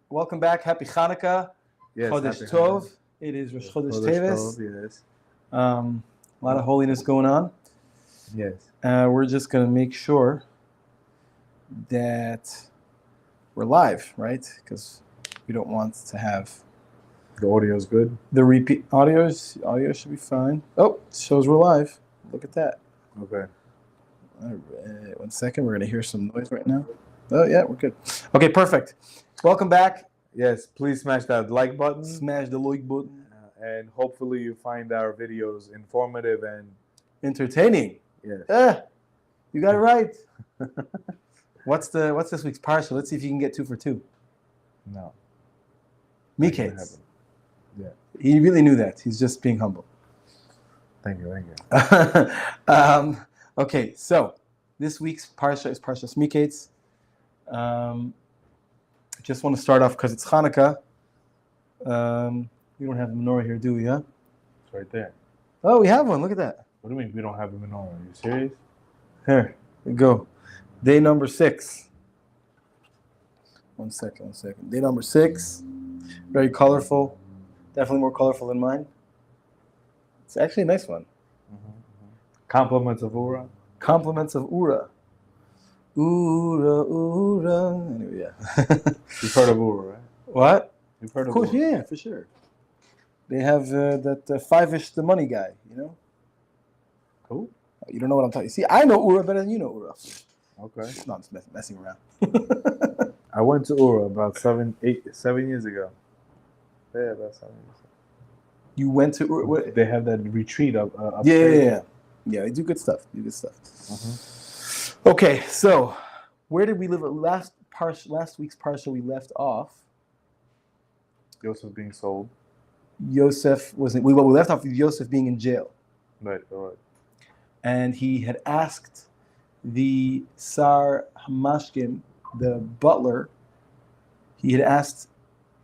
Welcome back. Happy Chanukah. Yes, Chodesh happy Tov. Hanukkah. It is Rosh Yes, Chodesh Chodesh Teves. Tov, yes. A lot of holiness going on. Yes. We're just going to make sure that we're live, right? Because we don't want to have The audio is good. the repeat audio should be fine. Oh, it shows we're live. Look at that. Okay. All right, 1 second. We're going to hear some noise right now. Oh, yeah, we're good. Okay, perfect. Welcome back. Yes, please smash that like button. Smash the like button. And hopefully you find our videos informative and Entertaining. yes. You got it right. What's this week's Parshah? Let's see if you can get 2 for 2. No. Mikeitz. Yeah. He really knew that. He's just being humble. Thank you. Okay, so this week's Parshah is Parshas Mikeitz. Just want to start off because it's Chanukah. We don't have a menorah here, do we? Huh? It's right there. Oh, we have one. Look at that. What do you mean we don't have a menorah? Are you serious? Here we go. Day number 6. 1 second. Day number 6. Very colorful. Definitely more colorful than mine. It's actually a nice one. Compliments of Ura. Compliments of Ura. Ura. Anyway, yeah. You've heard of Ura, right? What? You've heard Of course, Ura. yeah, for sure. They have that Five-ish the money guy, you know? Cool. You don't know what I'm talking. See, I know Ura better than you know Ura. Okay. No, I'm just messing around. I went to Ura about 7 years ago. Yeah, about 7 years ago. You went to Ura? What? They have that retreat up Yeah. They do good stuff. Okay, so where did we live? Last week's Parsha we left off. Joseph being sold. Yosef we left off with Yosef being in jail. Right. And he had asked the Sar Hamashkin, the butler, he had asked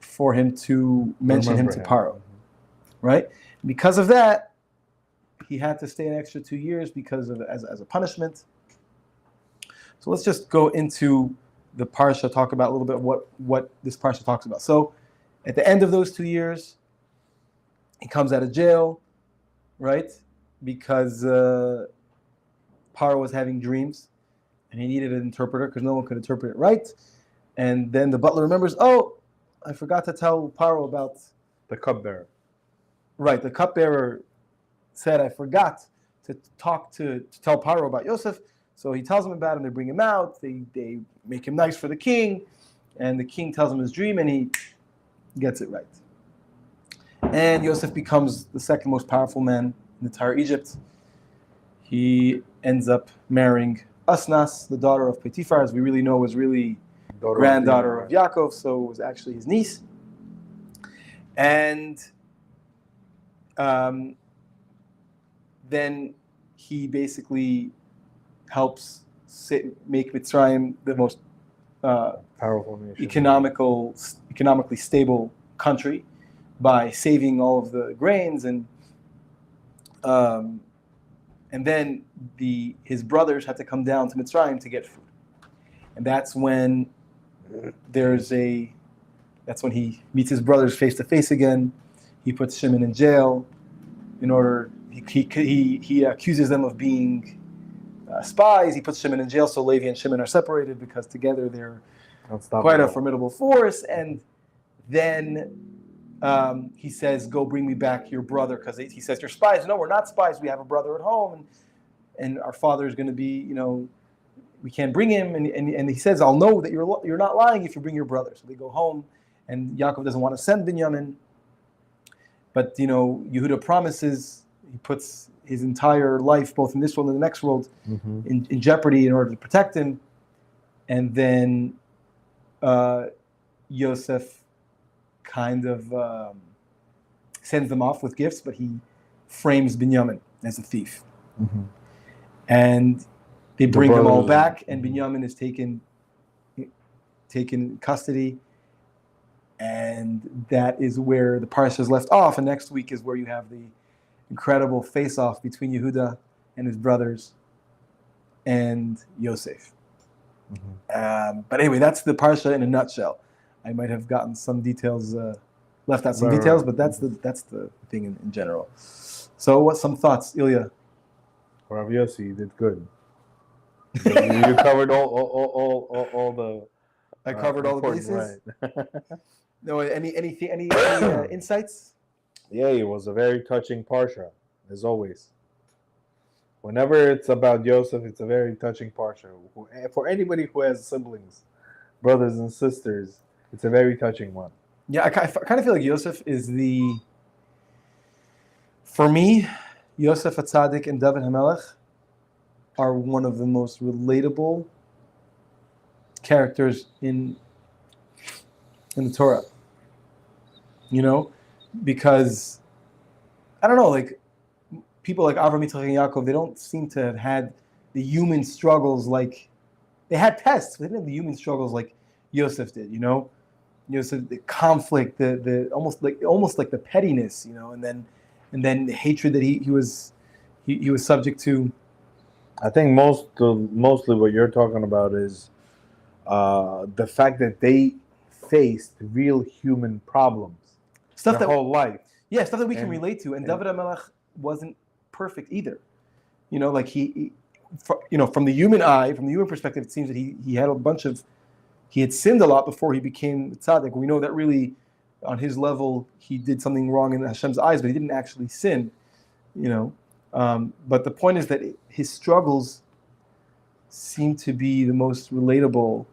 for him to mention him to Paro. Right? Because of that, he had to stay an extra 2 years because of as a punishment. So let's just go into the Parsha, talk about a little bit what this Parsha talks about. So at the end of those 2 years, he comes out of jail, right? Because Paro was having dreams and he needed an interpreter because no one could interpret it right. And then the butler remembers, oh, I forgot to tell Paro about The cupbearer. Right, the cupbearer said, I forgot to tell Paro about Yosef. So he tells him about him, they bring him out, they make him nice for the king, and the king tells him his dream, and he gets it right. And Yosef becomes the second most powerful man in the entire Egypt. He ends up marrying Asnas, the daughter of Potiphar, as we really know was really granddaughter of Yaakov, so it was actually his niece. And then he basically helps make Mitzrayim the most Powerful nation. economically stable country by saving all of the grains, and then his brothers had to come down to Mitzrayim to get food, and that's when he meets his brothers face to face again. He puts Shimon in jail in order. He accuses them of being spies. He puts Shimon in jail, so Levi and Shimon are separated because together they're quite a formidable force. And then he says, "Go bring me back your brother," because he says, "You're spies." No, we're not spies. We have a brother at home, and our father is going to be, we can't bring him. And he says, "I'll know that you're not lying if you bring your brother." So they go home, and Yaakov doesn't want to send Binyamin, but Yehuda promises. He puts his entire life, both in this world and the next world, in jeopardy in order to protect him. And then Yosef kind of sends them off with gifts, but he frames Binyamin as a thief. And they bring them all back, and Binyamin is taken custody. And that is where the Parsha is left off. And next week is where you have the incredible face-off between Yehuda and his brothers and Yosef. But anyway, that's the parsha in a nutshell. I might have gotten some details, left out some details, but that's the thing in general. So, what's some thoughts, Ilya? Rav Yossi, you did good. You covered all the. I covered all the bases. Right. No, any insights? Yeah, it was a very touching parsha, as always. Whenever it's about Yosef, it's a very touching parsha. For anybody who has siblings, brothers and sisters, it's a very touching one. Yeah, I kind of feel like Yosef is for me, Yosef HaTzadik and David HaMelech are one of the most relatable characters in the Torah. You know, because I don't know, like people like Avraham, Yitzchak, and Yaakov, they don't seem to have had the human struggles like they had tests, but they didn't have the human struggles like Yosef did. You know, Yosef, the conflict, the almost like the pettiness, you know, and then the hatred that he was subject to. I think mostly what you're talking about is the fact that they faced real human problems their whole life. Yeah, stuff that we can relate to. And David HaMelech wasn't perfect either. You know, like from the human eye, from the human perspective, it seems that he had sinned a lot before he became tzaddik. We know that really, on his level, he did something wrong in Hashem's eyes, but he didn't actually sin. You know, but the point is that his struggles seem to be the most relatable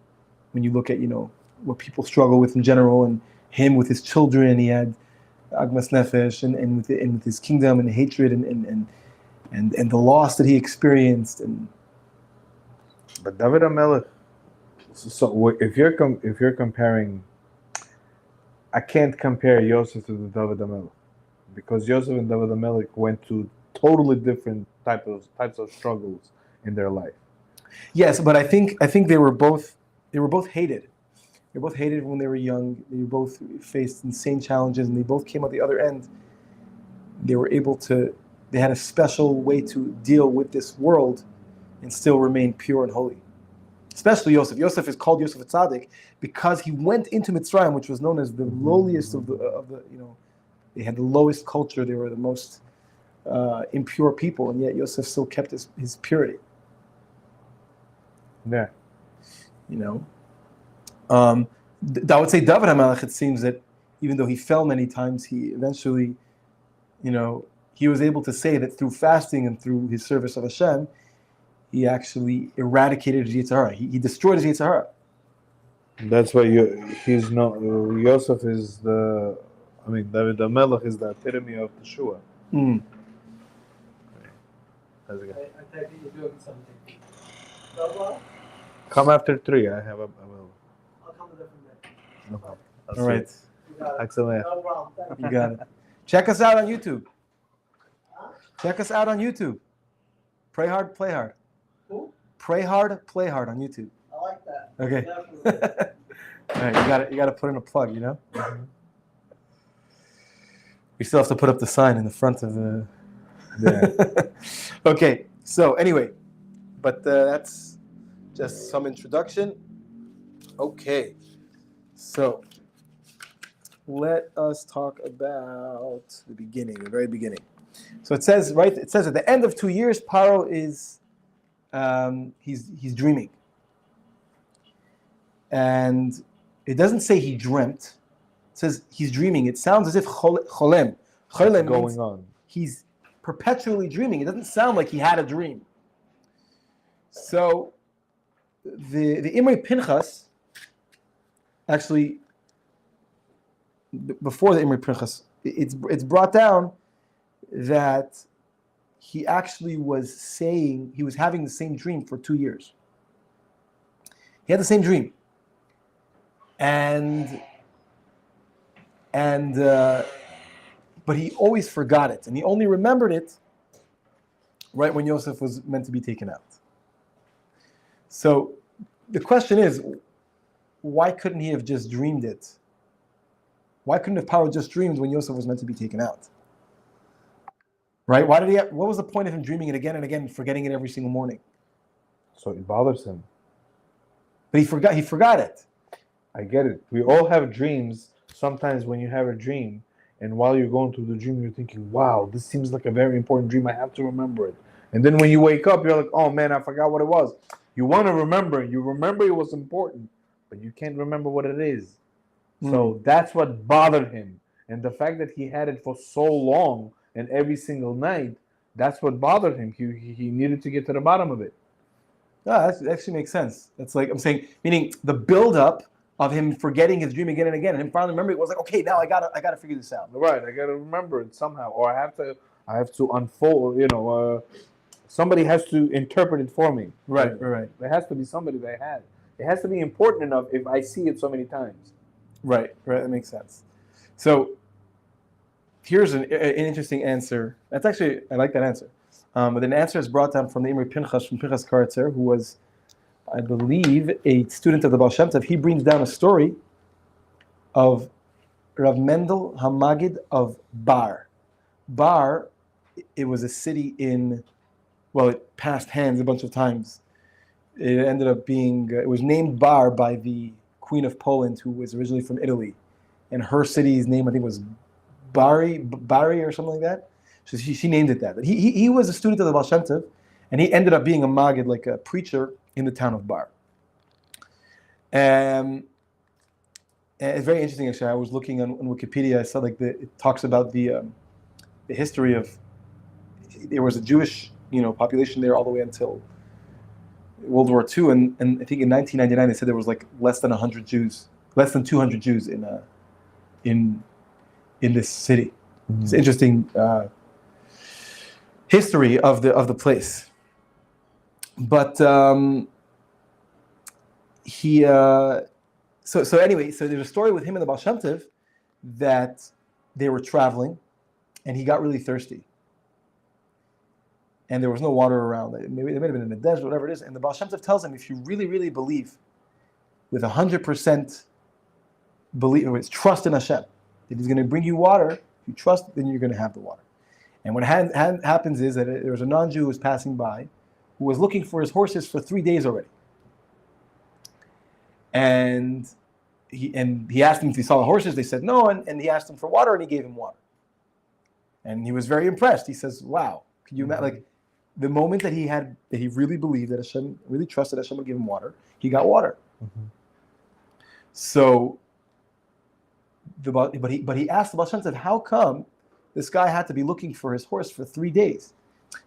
when you look at, you know, what people struggle with in general, and him with his children. He had Agmas Nefesh, and with his kingdom, and hatred, and the loss that he experienced. But David HaMelech. So if you're comparing, I can't compare Yosef to the David HaMelech, because Yosef and David HaMelech went through totally different types of struggles in their life. Yes, but I think they were both hated. They were both hated when they were young. They both faced insane challenges, and they both came out the other end. They were able to. They had a special way to deal with this world, and still remain pure and holy. Especially Yosef. Yosef is called Yosef HaTzadik because he went into Mitzrayim, which was known as the lowliest of the you know, they had the lowest culture. They were the most impure people, and yet Yosef still kept his purity. Yeah. You know, I would say David HaMelech, it seems that even though he fell many times, he eventually, you know, he was able to say that through fasting and through his service of Hashem, he actually eradicated his Yetzer Hara. He destroyed his Yetzer Hara. That's why he's not. Yosef is David HaMelech is the epitome of Teshua. Mm. How's it going? I think you're doing something. Come after 3. I have a. I'll come a different day. No problem. All right. You got it. Excellent. No problem. Thank you. You got it. Check us out on YouTube. Check us out on YouTube. Pray hard, play hard. Who? Pray hard, play hard on YouTube. I like that. Okay. Definitely. All right, you got to put in a plug, you know. We still have to put up the sign in the front of the. Yeah. Okay. So anyway, but that's just some introduction. Okay. So let us talk about the beginning, the very beginning. So it says, right? It says at the end of 2 years, Paro is he's dreaming, and it doesn't say he dreamt. It says he's dreaming. It sounds as if cholem. Cholem going on. He's perpetually dreaming. It doesn't sound like he had a dream. So the Imrei Pinchas, actually, before the Imrei Pinchas, it's brought down that he actually was saying he was having the same dream for 2 years. He had the same dream, but he always forgot it, and he only remembered it right when Yosef was meant to be taken out. So the question is, why couldn't he have just dreamed it? Why couldn't have Paro just dreamed when Yosef was meant to be taken out? Right? Why did he? What was the point of him dreaming it again and again, forgetting it every single morning? So it bothers him. But he forgot it. I get it. We all have dreams. Sometimes when you have a dream, and while you're going through the dream, you're thinking, wow, this seems like a very important dream. I have to remember it. And then when you wake up, you're like, oh man, I forgot what it was. You want to remember. You remember it was important, but you can't remember what it is. So that's what bothered him. And the fact that he had it for so long and every single night, that's what bothered him. He needed to get to the bottom of it. Yeah, that actually makes sense. That's like I'm saying, meaning the buildup of him forgetting his dream again and again, and him finally remembering it was like, okay, now I gotta figure this out. Right, I gotta remember it somehow, or I have to unfold. Somebody has to interpret it for me. Right. There has to be somebody that had. It has to be important enough if I see it so many times. Right. That makes sense. So here's an interesting answer. That's actually, I like that answer. But an answer is brought down from the Imri Pinchas, from Pinchas Karatzer, who was, I believe, a student of the Baal Shem Tov. He brings down a story of Rav Mendel Hamagid of Bar. Bar, it was a city it passed hands a bunch of times. It ended up being, it was named Bar by the Queen of Poland, who was originally from Italy. And her city's name, I think, was Bari or something like that. So she named it that. But he was a student of the Baal Shem Tov, and he ended up being a Magid, like a preacher in the town of Bar. And it's very interesting, actually. I was looking on Wikipedia. I saw it talks about the history of, there was a Jewish population there all the way until World War II, and I think in 1999 they said there was like less than 200 Jews in this city. Mm-hmm. It's interesting history of the place. But so anyway, so there's a story with him and the Baal Shem Tov that they were traveling, and he got really thirsty. And there was no water around. Maybe they might have been in the desert, whatever it is. And the Baal Shem Tov tells him, if you really, really believe, with 100% belief, it's trust in Hashem, that He's going to bring you water. If you trust, then you're going to have the water. And what happens is that there was a non-Jew who was passing by, who was looking for his horses for 3 days already. And he asked them if he saw the horses. They said no, and he asked them for water, and he gave him water. And he was very impressed. He says, "Wow, can you imagine?" Like the moment that he really believed that Hashem, really trusted Hashem would give him water, he got water. Mm-hmm. So, but he asked the Baal Shem Tov, how come this guy had to be looking for his horse for 3 days?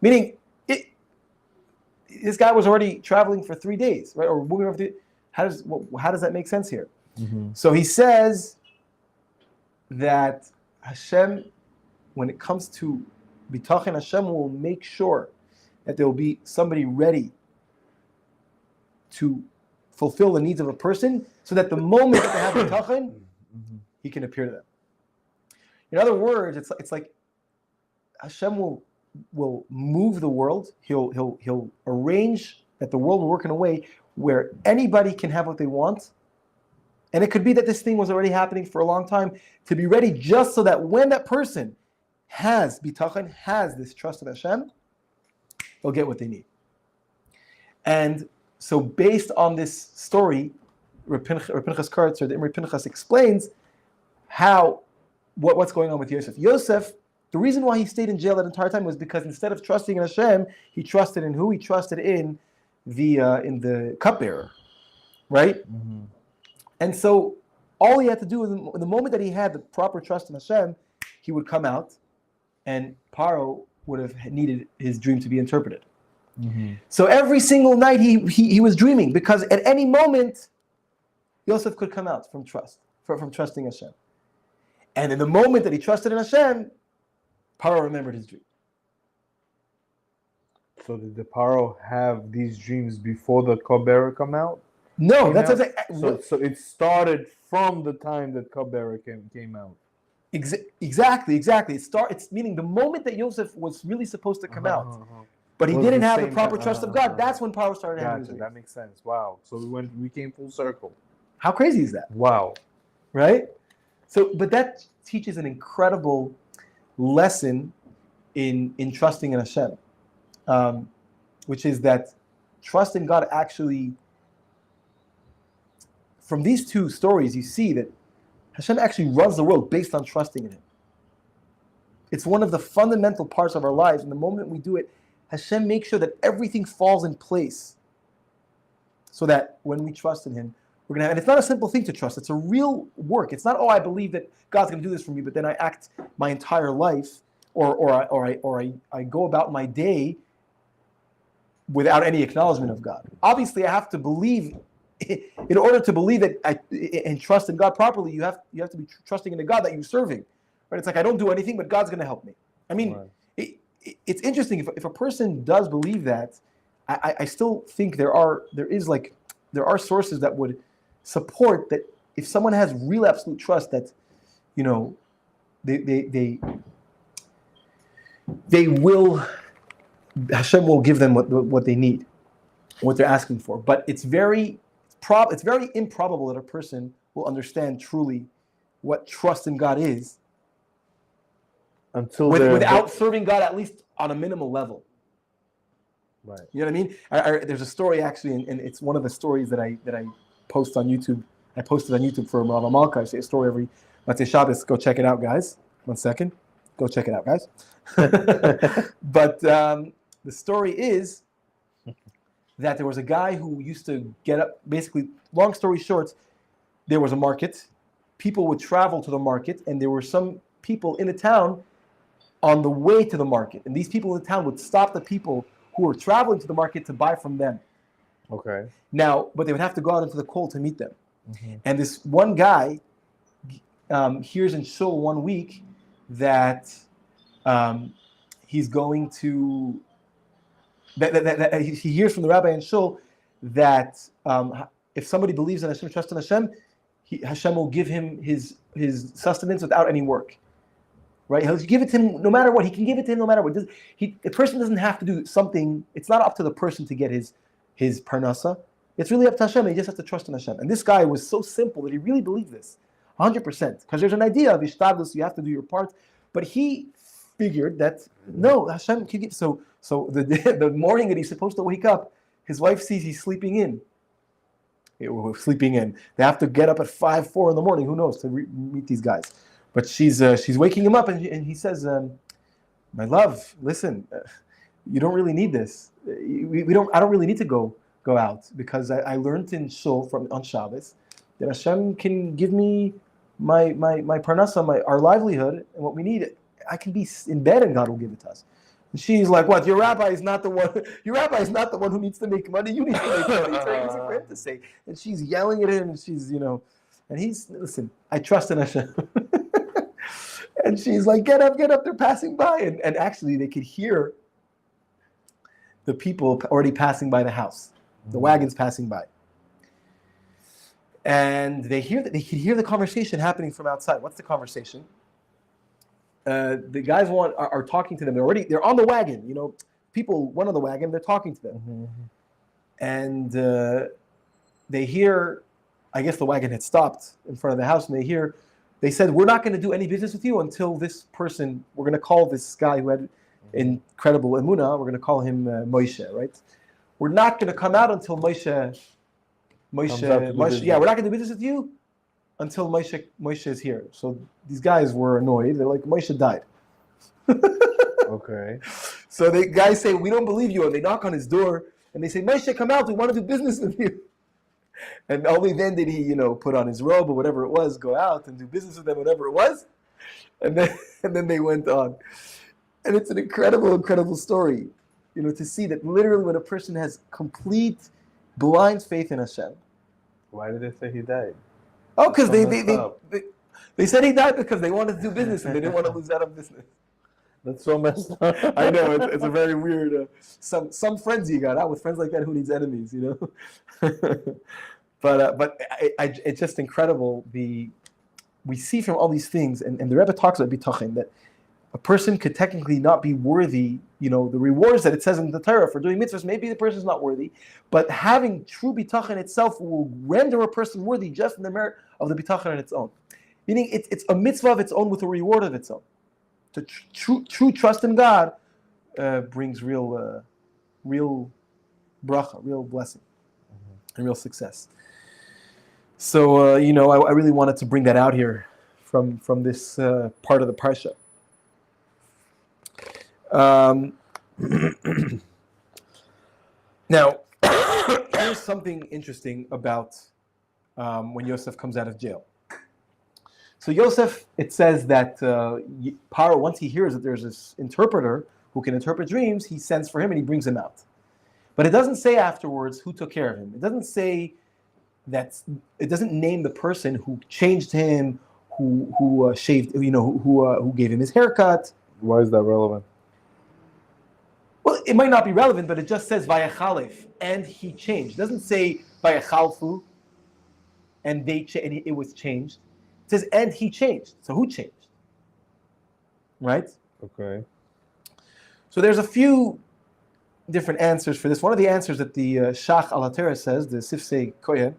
Meaning, this guy was already traveling for 3 days, right? Or moving over. How does that make sense here? Mm-hmm. So he says that Hashem, when it comes to Bitachon, Hashem will make sure that there will be somebody ready to fulfill the needs of a person, so that the moment that they have Bitachon, He can appear to them. In other words, it's like Hashem will move the world. He'll arrange that the world will work in a way where anybody can have what they want. And it could be that this thing was already happening for a long time, to be ready just so that when that person has Bitachon, has this trust in Hashem, they'll get what they need. And so based on this story, Reb Pinchas Karatzer, the Imri Pinchas, explains what's going on with Yosef. Yosef, the reason why he stayed in jail that entire time was because instead of trusting in Hashem, he trusted in who? He trusted in the cupbearer, right? Mm-hmm. And so all he had to do was, in the moment that he had the proper trust in Hashem, he would come out, and Paro would have needed his dream to be interpreted. Mm-hmm. So every single night he was dreaming, because at any moment Yosef could come out from trusting Hashem. And in the moment that he trusted in Hashem, Paro remembered his dream. So did the Paro have these dreams before the cupbearer come out? No, that's so it started from the time that cupbearer came out. Exactly. It's meaning the moment that Yosef was really supposed to come out, but he didn't have the proper trust of God. That's when Paro started having his dreams. That makes sense. Wow. So we came full circle. How crazy is that? Wow. Right? So, but that teaches an incredible lesson in trusting in Hashem, which is that trust in God actually from these two stories, you see that Hashem actually runs the world based on trusting in Him. It's one of the fundamental parts of our lives. And the moment we do it, Hashem makes sure that everything falls in place so that when we trust in Him, we're going to have, and it's not a simple thing to trust. It's a real work. It's not, oh, I believe that God's going to do this for me, but then I act my entire life, or I go about my day without any acknowledgement of God. Obviously, I have to believe. In order to believe that and trust in God properly, you have to be trusting in the God that you're serving. Right? It's like, I don't do anything, but God's going to help me. I mean, right. It's interesting if a person does believe that. I still think there are sources that would support that if someone has real absolute trust that, they will, Hashem will give them what they need, what they're asking for. But it's very improbable that a person will understand truly what trust in God is until without serving God at least on a minimal level. Right. You know what I mean? There's a story actually, and it's one of the stories that I post on YouTube. I posted on YouTube for Rav Amalka. I say a story every Motzei Shabbos. Go check it out, guys. 1 second. Go check it out, guys. But the story is that there was a guy who used to get up. Basically, long story short, there was a market. People would travel to the market, and there were some people in the town on the way to the market. And these people in the town would stop the people who were traveling to the market to buy from them. Okay. Now, but they would have to go out into the cold to meet them. Mm-hmm. And this one guy hears in Shul one week that he's going to. That he hears from the rabbi in Shul that if somebody believes in Hashem, trusts in Hashem, Hashem will give him his sustenance without any work. Right? He'll give it to him no matter what. He can give it to him no matter what. The person doesn't have to do something. It's not up to the person to get his parnasa. It's really up to Hashem. He just has to trust in Hashem. And this guy was so simple that he really believed this, 100%. Because there's an idea of ishtadlus, you have to do your part. But he figured that no, Hashem can give. So the morning that he's supposed to wake up, his wife sees he's sleeping in. They have to get up at 4 in the morning. Who knows to meet these guys? But she's waking him up, and he says, "My love, listen, you don't really need this. I don't really need to go out because I learned in Shul on Shabbos that Hashem can give me my parnasa, our livelihood, and what we need. I can be in bed, and God will give it to us." And she's like, "What? Your rabbi is not the one. Your rabbi is not the one who needs to make money. You need to make money." It's very easy for him to say. And she's yelling at him, and she's and he's listen. I trust in Hashem. And she's like, get up, they're passing by. And actually they could hear the people already passing by the house, the wagons passing by. And they could hear the conversation happening from outside. What's the conversation? The guys are talking to them. They're on the wagon, people, one on the wagon, they're talking to them. Mm-hmm. And they hear, I guess the wagon had stopped in front of the house, and they said, we're not going to do any business with you until this person, we're going to call this guy who had incredible emunah, we're going to call him Moshe, right? We're not going to come out until Moshe, we're not going to do business with you until Moshe is here. So these guys were annoyed. They're like, Moshe died. Okay. So the guys say, we don't believe you. And they knock on his door and they say, Moshe, come out. We want to do business with you. And only then did he, put on his robe or whatever it was, go out and do business with them, whatever it was. And then they went on. And it's an incredible, incredible story, to see that literally when a person has complete blind faith in Hashem. Why did they say he died? Oh, because they said he died because they wanted to do business and they didn't want to lose out on business. That's so messed up. I know, it's a very weird, some friends you got out with friends like that, who needs enemies, But it's just incredible. We see from all these things, and the Rebbe talks about Bitachon, that a person could technically not be worthy, the rewards that it says in the Torah for doing mitzvahs, maybe the person's not worthy, but having true Bitachon itself will render a person worthy just in the merit of the Bitachon on its own. Meaning it's a mitzvah of its own with a reward of its own. To true trust in God brings real bracha, real blessing, and real success. So I really wanted to bring that out here from this part of the parsha. Now, here's something interesting about when Yosef comes out of jail. So Yosef, it says that Paro, once he hears that there's this interpreter who can interpret dreams, he sends for him and he brings him out. But it doesn't say afterwards who took care of him. It doesn't say that. It doesn't name the person who changed him, who shaved, who gave him his haircut. Why is that relevant? Well, it might not be relevant, but it just says Vayachalef, and he changed. It doesn't say Vayachalfu, and it was changed. It says, and he changed. So who changed? Right? Okay. So there's a few different answers for this. One of the answers that the Shach al-Hatera says, the Sifsei Kohen,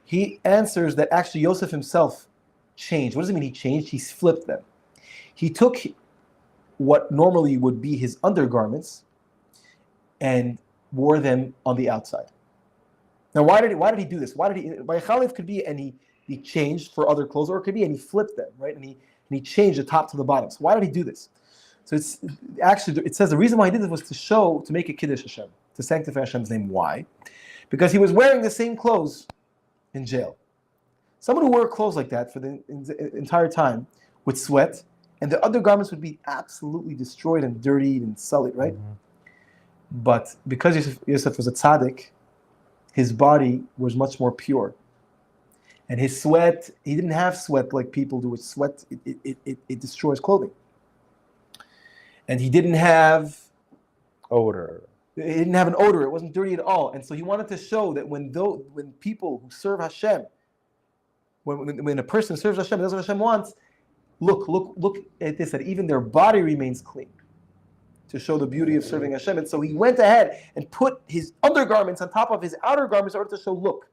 he answers that actually Yosef himself changed. What does it mean he changed? He flipped them. He took what normally would be his undergarments and wore them on the outside. Now, why did he do this? By Khalif could be, and he changed for other clothes, or it could be, and he flipped them, right? And he changed the top to the bottom. So why did he do this? So it says the reason why he did this was to make a Kiddush Hashem, to sanctify Hashem's name. Why? Because he was wearing the same clothes in jail. Someone who wore clothes like that for the entire time would sweat, and the undergarments would be absolutely destroyed and dirtied and sullied, right? Mm-hmm. But because Yosef was a tzaddik, his body was much more pure. And his sweat, he didn't have sweat like people do. With sweat, it destroys clothing. And he didn't have odor. It didn't have an odor. It wasn't dirty at all. And so he wanted to show that when people who serve Hashem, when a person serves Hashem, that's what Hashem wants. Look at this, that even their body remains clean, to show the beauty of serving Hashem. And so he went ahead and put his undergarments on top of his outer garments in order to show, look,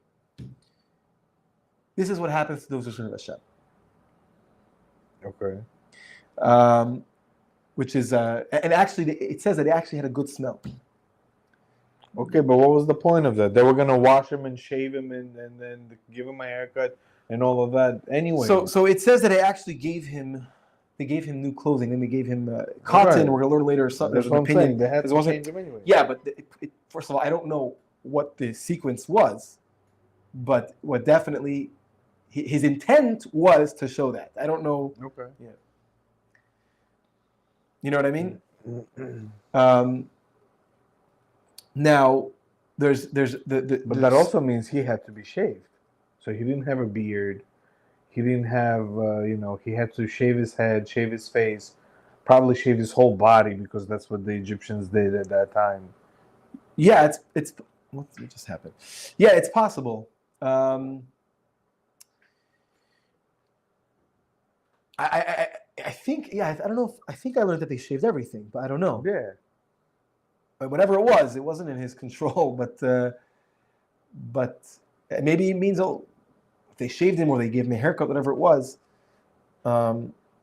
this is what happens to those who serve Hashem. Okay. Which is, and actually, it says that it actually had a good smell. Okay, but what was the point of that? They were going to wash him and shave him and then give him a haircut and all of that anyway. So it says that they actually gave him new clothing, and they gave him cotton. Right. We're going to learn later. That's what I'm saying. They had to change him anyway. Yeah, but first of all, I don't know what the sequence was, but what definitely his intent was to show that. I don't know. Okay. Yeah. You know what I mean? Now, there's but that also means he had to be shaved. So he didn't have a beard. He didn't have, he had to shave his head, shave his face, probably shave his whole body, because that's what the Egyptians did at that time. Yeah, it's what just happened? Yeah, it's possible. I think, I don't know. I think I learned that they shaved everything, but I don't know. Yeah. But whatever it wasn't in his control. But maybe it means if they shaved him or they gave him a haircut, whatever it was. I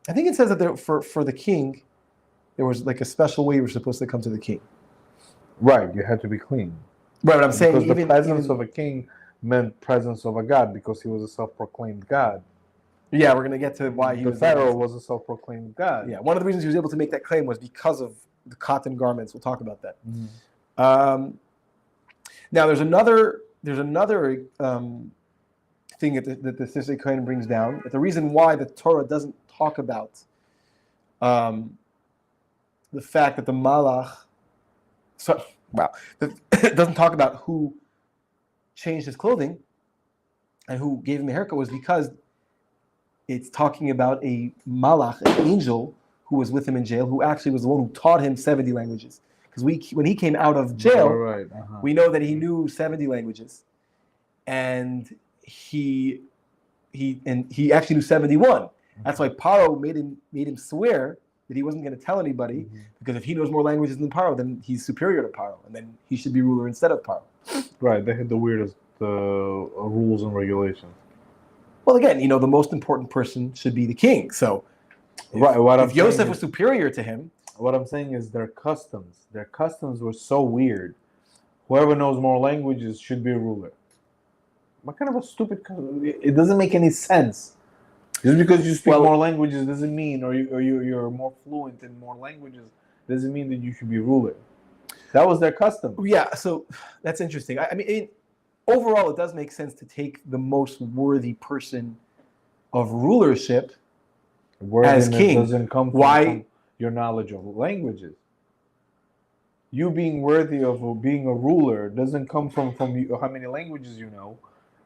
think it says that for the king, there was like a special way you were supposed to come to the king. Right, you had to be clean. Right, but I'm saying because the presence of a king meant presence of a god, because he was a self-proclaimed god. Yeah, we're going to get to why the Pharaoh was a self-proclaimed god. Yeah, one of the reasons he was able to make that claim was because of the cotton garments. We'll talk about that. Mm-hmm. Now, there's another thing that the Sifsei Kohen brings down. That the reason why the Torah doesn't talk about the fact that the Malach, it doesn't talk about who changed his clothing and who gave him a haircut, was because it's talking about a Malach, an angel, who was with him in jail, who actually was the one who taught him 70 languages. Because when he came out of jail, we know that he knew 70 languages, and he actually knew 71. That's why Paro made him swear that he wasn't going to tell anybody, because if he knows more languages than Paro, then he's superior to Paro, and then he should be ruler instead of Paro. Right, they had the weirdest rules and regulations. Well, again, the most important person should be the king. So, if Yosef was superior to him, what I'm saying is their customs were so weird. Whoever knows more languages should be a ruler. What kind of a stupid? It doesn't make any sense. Just because you speak more languages doesn't mean, or you're more fluent in more languages, doesn't mean that you should be ruler. That was their custom. Yeah, so that's interesting. I mean, overall, it does make sense to take the most worthy person of rulership as king. Doesn't come from your knowledge of languages. You being worthy of being a ruler doesn't come from how many languages you know.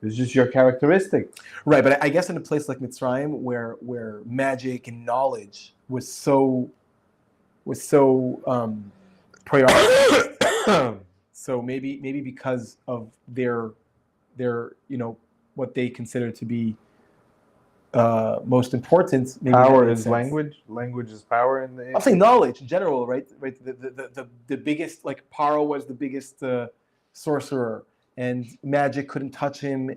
It's just your characteristic. Right, but I guess in a place like Mitzrayim, where magic and knowledge was so priority. So maybe because of their what they consider to be most important. Maybe power is language. Language is power. I'm saying knowledge in general, right? Right. The biggest, like Paro was the biggest sorcerer, and magic couldn't touch him.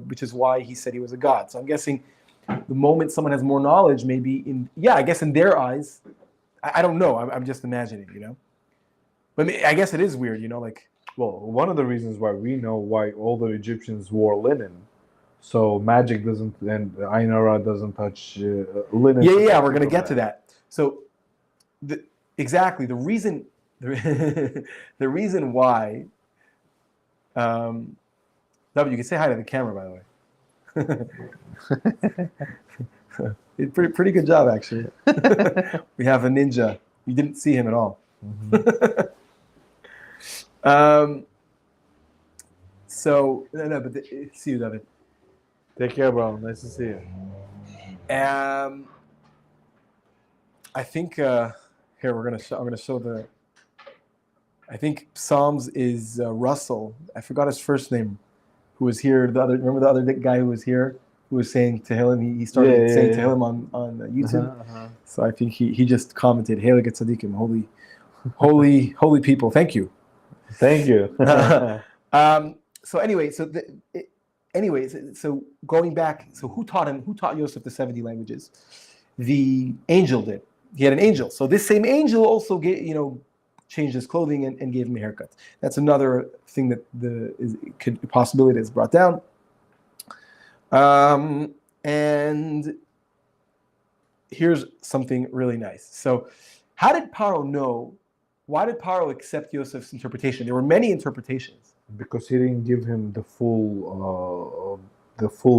Which is why he said he was a god. So I'm guessing the moment someone has more knowledge, maybe I guess in their eyes, I don't know. I'm just imagining, But I guess it is weird, Well, one of the reasons why we know why all the Egyptians wore linen, so magic doesn't, and Ain Ra doesn't touch linen. Yeah, we're gonna get to that. So, the reason, the reason why. W, you can say hi to the camera, by the way. Pretty good job, actually. We have a ninja. You didn't see him at all. Mm-hmm. See you, David. Take care, bro. Nice to see you. I think here I'm gonna show the. I think Psalms is Russell. I forgot his first name. Who was here? Remember the other guy who was here, who was saying Tehillim. He started saying Tehillim on YouTube. So I think he just commented, "Hey, look at Tzaddikim, holy people." Thank you. Thank you. So anyway, so going back, so who taught him? Who taught Yosef the 70 languages? The angel did. He had an angel. So this same angel also changed his clothing and gave him a haircut. That's another thing that possibility is brought down. And here's something really nice. So how did Paro know? Why did Paro accept Yosef's interpretation? There were many interpretations. Because he didn't give him the full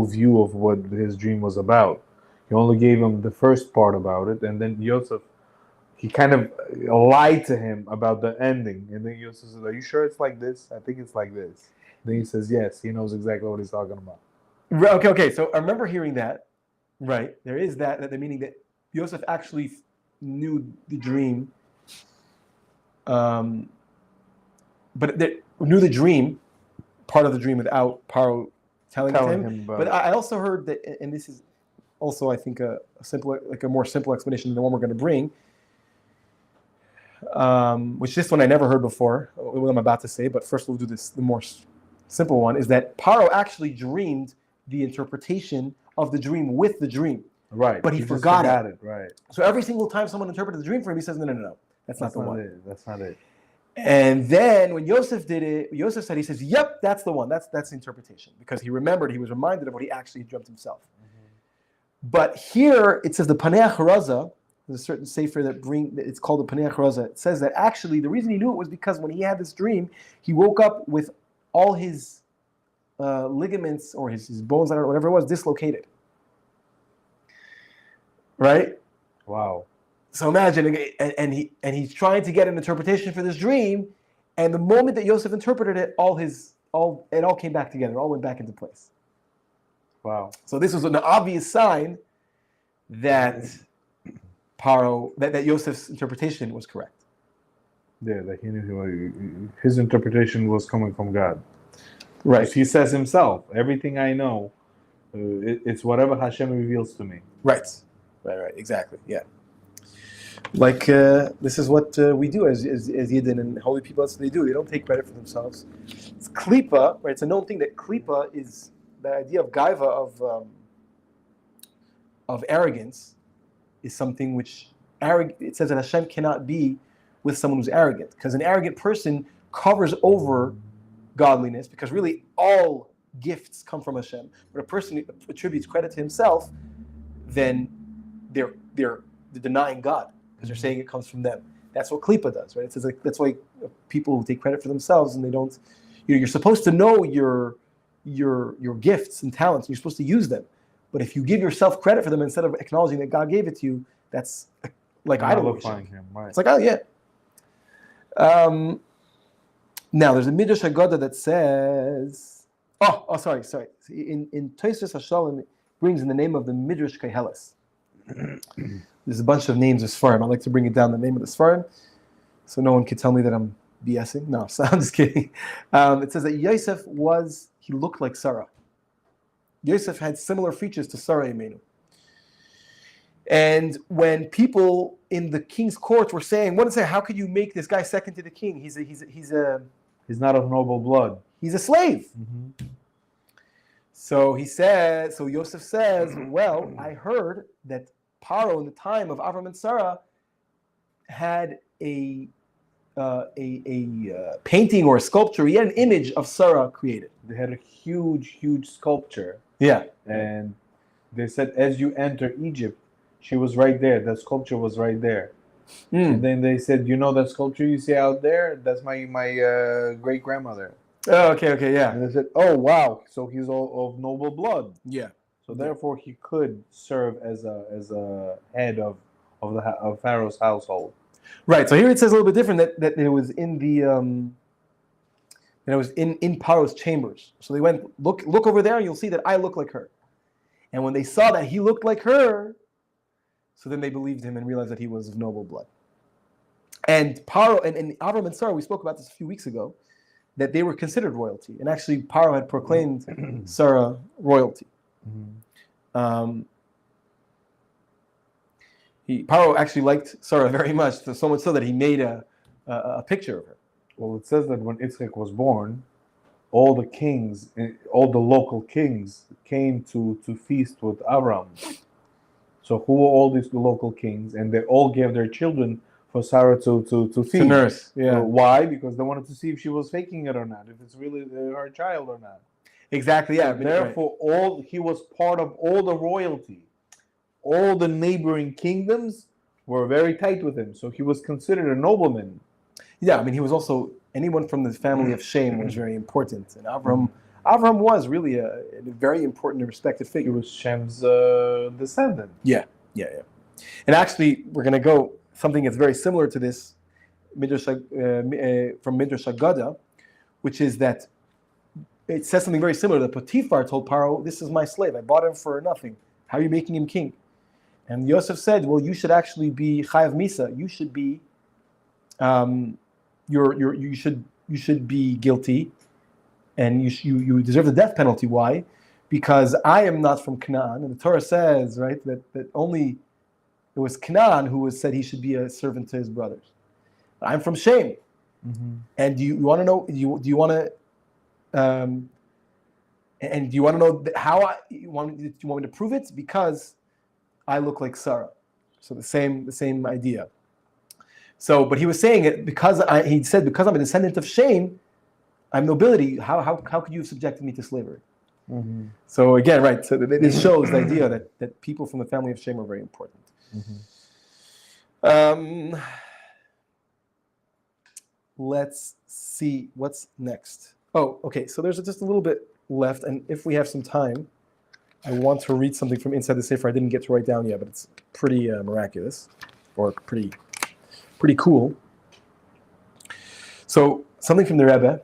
view of what his dream was about. He only gave him the first part about it, and then Yosef, he kind of lied to him about the ending. And then Yosef said, "Are you sure it's like this? I think it's like this." Then he says, "Yes." He knows exactly what he's talking about. Okay. So I remember hearing that. Right, there is that the meaning that Yosef actually knew the dream. But knew the dream, part of the dream, without Paro telling him. But I also heard that, and this is also, I think, a more simple explanation than the one we're going to bring, which this one I never heard before, what I'm about to say. But first we'll do this. The more simple one is that Paro actually dreamed the interpretation of the dream with the dream. Right. But he forgot it. Right. So every single time someone interpreted the dream for him, he says, no. That's not the one. That's not it. And then when Yosef did it, Yosef said, he says, "Yep, that's the one. That's the interpretation," because he was reminded of what he actually dreamt himself. Mm-hmm. But here it says the Panei Haraza. There's a certain sefer it's called the Panei Haraza. It says that actually the reason he knew it was because when he had this dream, he woke up with all his ligaments or his bones, I don't know, whatever it was, dislocated. Right? Wow. So imagine, and he's trying to get an interpretation for this dream, and the moment that Yosef interpreted it, it all came back together, it all went back into place. Wow. So this was an obvious sign that that Yosef's interpretation was correct. Yeah, that he knew his interpretation was coming from God. Right. He says himself, everything I know, it's whatever Hashem reveals to me. Right. Exactly. Yeah. Like this is what we do as Yidden and holy people. That's what they do. They don't take credit for themselves. It's klipa, right? It's a known thing that klipa is the idea of gaiva, of arrogance, is something which it says that Hashem cannot be with someone who's arrogant, because an arrogant person covers over godliness, because really all gifts come from Hashem. When a person attributes credit to himself, then they're denying God because they're saying it comes from them. That's what Klipa does, right? It says like, that's why people who take credit for themselves and they don't. You're supposed to know your gifts and talents. And you're supposed to use them. But if you give yourself credit for them instead of acknowledging that God gave it to you, that's like idolizing him. Right. It's like, oh yeah. Now there's a Midrash Haggadah that says, sorry. In Tosfos Hashalom, it brings in the name of the Midrash Keheles. There's a bunch of names of Sfarim. I like to bring it down the name of the Sfarim, so no one can tell me that I'm BSing. No, so I'm just kidding. It says that Yosef he looked like Sarah. Yosef had similar features to Sarah Imenu. And when people in the king's court were saying, how could you make this guy second to the king? He's not of noble blood. He's a slave. Mm-hmm. So Yosef says, well, I heard that Paro in the time of Avram and Sarah had a painting or a sculpture. He had an image of Sarah created. They had a huge sculpture. Yeah. And they said, as you enter Egypt, she was right there. That sculpture was right there. And then they said, that sculpture you see out there? That's my great grandmother. Oh, okay, yeah. And they said, oh wow, so he's all of noble blood. Yeah. So therefore, he could serve as a head of Pharaoh's household. Right. So here it says a little bit different that it was in the that it was in Paro's chambers. So they went look over there, and you'll see that I look like her. And when they saw that he looked like her, so then they believed him and realized that he was of noble blood. And Paro and Avram and Sarah, we spoke about this a few weeks ago, that they were considered royalty, and actually Paro had proclaimed Sarah royalty. Mm-hmm. Paro actually liked Sarah very much, so much so that he made a picture of her. Well, it says that when Yitzchak was born, all the kings, all the local kings, came to feast with Avram. So who were all these local kings? And they all gave their children for Sarah to feed. To nurse, yeah. Why? Because they wanted to see if she was faking it or not, if it's really her child or not. Exactly, yeah. So therefore, he was part of all the royalty. All the neighboring kingdoms were very tight with him, so he was considered a nobleman. Yeah, he was also, anyone from the family of Shem was very important. And Avram was really a very important and respected figure. He was Shem's descendant. Yeah. And actually, we're going to go something that's very similar to this Midrash, from Midrash Haggadah, which is that it says something very similar. That Potiphar told Paro, "This is my slave. I bought him for nothing. How are you making him king?" And Yosef said, "Well, you should actually be chayav misa. You should be, you should be guilty, and you deserve the death penalty. Why? Because I am not from Canaan, and the Torah says, right, that only it was Canaan who was said he should be a servant to his brothers. I'm from Shem, and do you want to know? Do you want to?" And do you want to know how do you want me to prove it? Because I look like Sarah. So the same idea. So, but he was saying it because he said, because I'm a descendant of Shem, I'm nobility. How could you have subjected me to slavery? Mm-hmm. So again, right. So this shows the idea that people from the family of Shem are very important. Mm-hmm. Let's see what's next. Oh, okay. So there's just a little bit left, and if we have some time, I want to read something from inside the Sefer I didn't get to write down yet, but it's pretty miraculous, or pretty cool. So something from the Rebbe.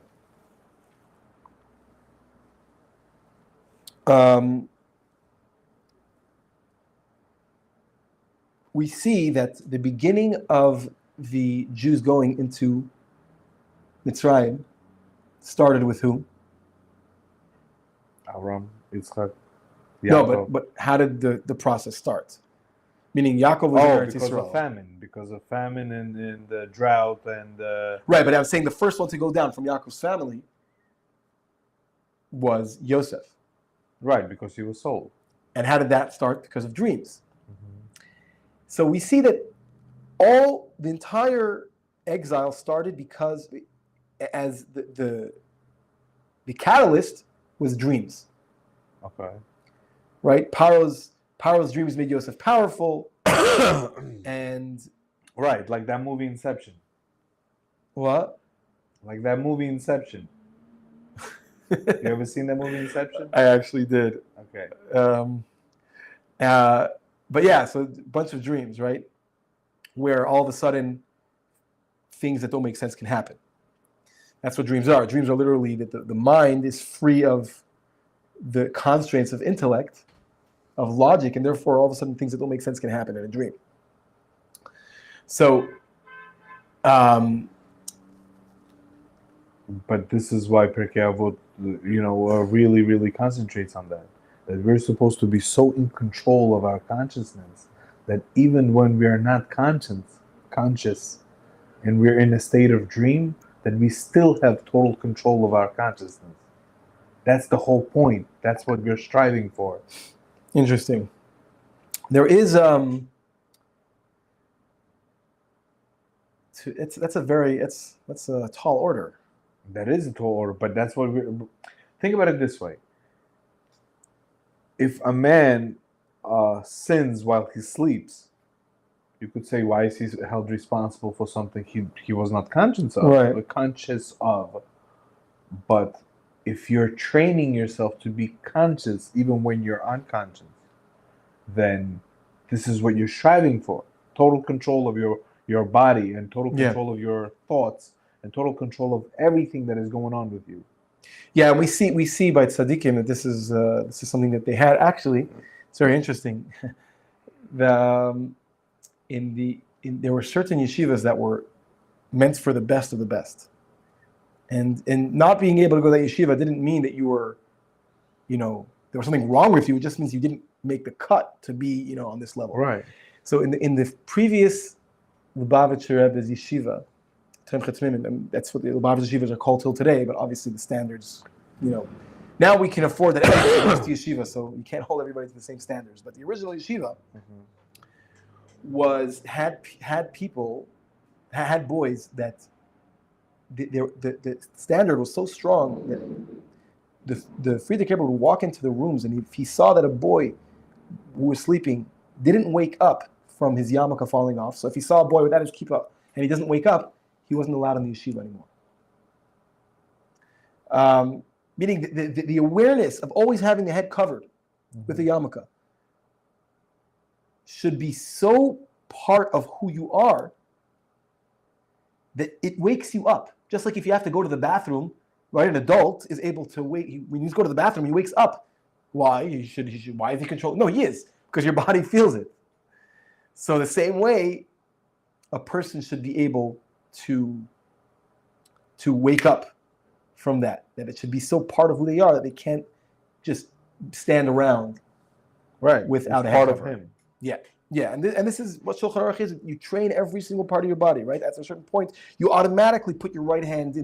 We see that the beginning of the Jews going into Mitzrayim started with whom? Avram, Yitzchak, Yaakov. No, but how did the process start? Meaning Yaakov was in Eretz Yisrael. Because of famine and the drought and right, but I was saying the first one to go down from Yaakov's family was Yosef. Right, because he was sold. And how did that start? Because of dreams. Mm-hmm. So we see that the entire exile started because as the catalyst was dreams, Okay. right? Paro's dreams made Yosef powerful, and Right, like that movie Inception. what? Like that movie Inception. You ever seen that movie Inception? I actually did. Okay. But yeah, so a bunch of dreams, right? Where all of a sudden things that don't make sense can happen. That's what dreams are. Dreams are literally that the mind is free of the constraints of intellect, of logic, and therefore all of a sudden things that don't make sense can happen in a dream. So, But this is why Pirkei Avot, really, really concentrates on that. That we're supposed to be so in control of our consciousness that even when we are not conscious, and we're in a state of dream, that we still have total control of our consciousness. That's the whole point. That's what we're striving for. interesting. There is that's a tall order. That is a tall order, but that's what we think about it this way. If a man sins while he sleeps, you could say, why is he held responsible for something he was not conscious of? Right. Conscious of. But if you're training yourself to be conscious even when you're unconscious, then this is what you're striving for. Total control of your body and total control of your thoughts and total control of everything that is going on with you. Yeah, and we see by tzaddikim that this is something that they had. Actually, it's very interesting. There were certain yeshivas that were meant for the best of the best, and not being able to go to that yeshiva didn't mean that you were, there was something wrong with you. It just means you didn't make the cut to be, on this level. Right. So in the previous Lubavitcher Rebbe's yeshiva, and that's what the Lubavitcher yeshivas are called till today, but obviously the standards, now we can afford that everybody goes to yeshiva, so you can't hold everybody to the same standards. But the original yeshiva had boys that the standard was so strong that the Frierdiker Rebbe would walk into the rooms, and if he saw that a boy who was sleeping didn't wake up from his yarmulke falling off, so if he saw a boy without his kippah and he doesn't wake up, he wasn't allowed in the yeshiva anymore. Meaning the awareness of always having the head covered with a yarmulke should be so part of who you are that it wakes you up. Just like if you have to go to the bathroom, right? An adult is able to wake. When you go to the bathroom, he wakes up. Why? He should. Why is he controlling? No, he is, because your body feels it. So the same way, a person should be able to wake up from that it should be so part of who they are that they can't just stand around without it's a head part cover. of him. Yeah, and this is what Shulchan Aruch is. You train every single part of your body, right? At a certain point, you automatically put your right hand